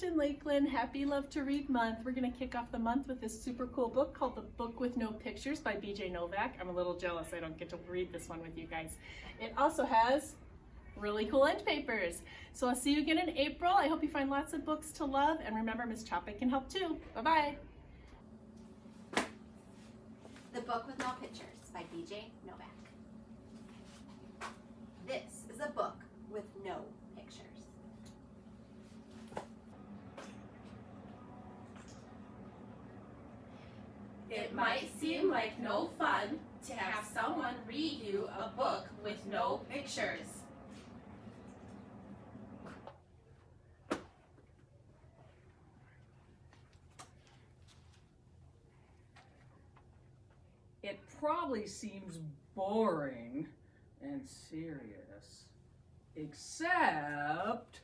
Afton-Lakeland Happy Love to Read Month. We're going to kick off the month with this super cool book called The Book with No Pictures by B.J. Novak. I'm a little jealous I don't get to read this one with you guys. It also has really cool end papers. So I'll see you again in April. I hope you find lots of books to love, and remember, Miss Choppy can help too. Bye-bye. The Book with No Pictures by B.J. Novak. This is a book with no pictures. It might seem like no fun to have someone read you a book with no pictures. It probably seems boring and serious, except...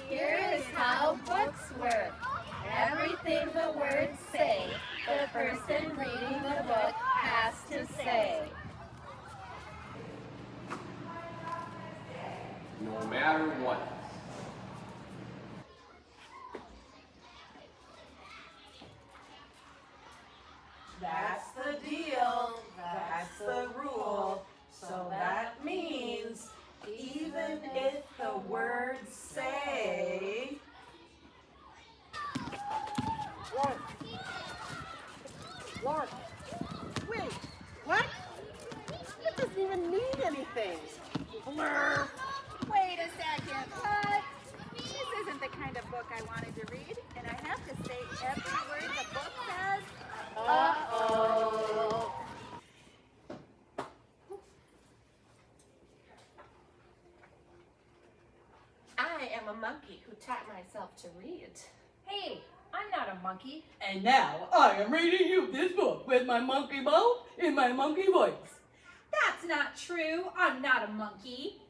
Here is how books work. Everything the words say, the person reading the book has to say. No matter what. That's the deal, that's the rule. So that means even if the words say... What? Wait, what? That doesn't even mean anything. Blur. Wait a second, what? This isn't the kind of book I wanted to read, and I have to say every word the book says. Uh-oh. I am a monkey who taught myself to read. Hey, I'm not a monkey. And now I am reading you this book with my monkey mouth in my monkey voice. That's not true. I'm not a monkey.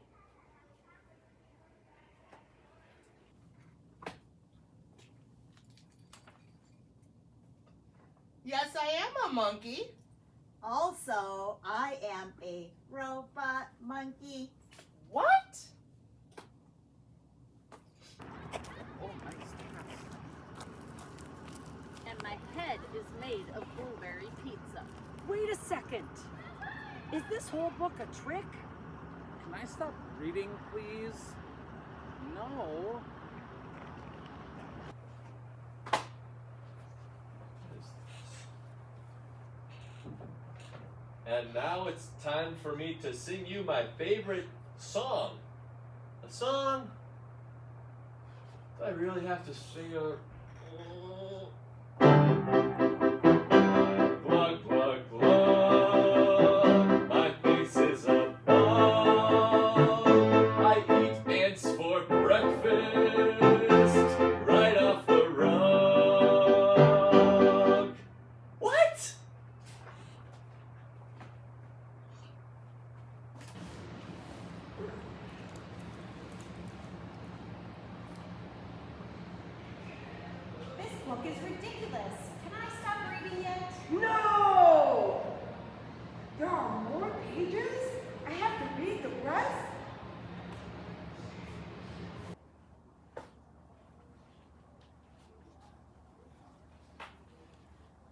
Yes, I am a monkey. Also, I am a robot monkey. What? And my head is made of blueberry pizza. Wait a second. Is this whole book a trick? Can I stop reading, please? No. And now it's time for me to sing you my favorite song. A song? Do I really have to sing a... Glug, glug, glug. My face is a bug. I eat ants for breakfast. Right off the rug. What? This book is ridiculous. Can I stop reading yet? No! There are more pages? I have to read the rest?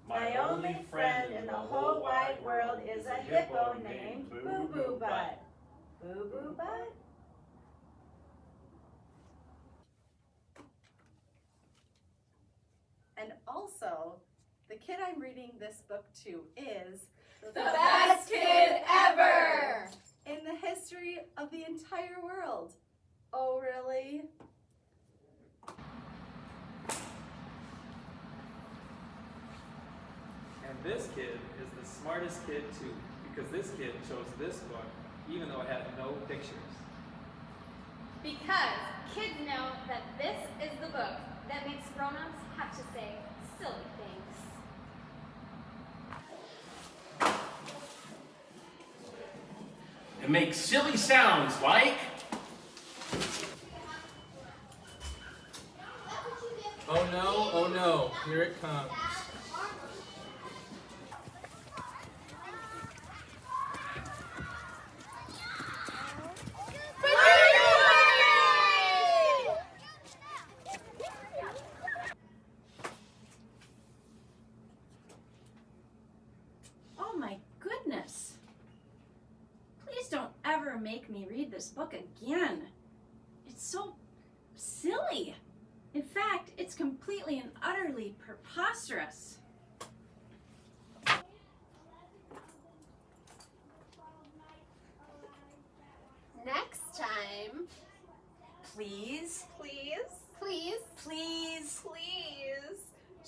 My only friend in the whole wide world is a hippo named Boo Boo Butt. Boo Boo Butt? And also, the kid I'm reading this book to is The best kid ever! in the history of the entire world. Oh, really? And this kid is the smartest kid too, because this kid chose this book even though it had no pictures. Because kids know that this is the book that makes grown-ups have to say silly things. It makes silly sounds like... Oh no, here it comes. Bye. make me read this book again. It's so silly. In fact, it's completely and utterly preposterous. Next time, Please, please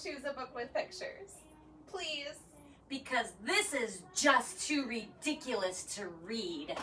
choose a book with pictures. Please. because this is just too ridiculous to read.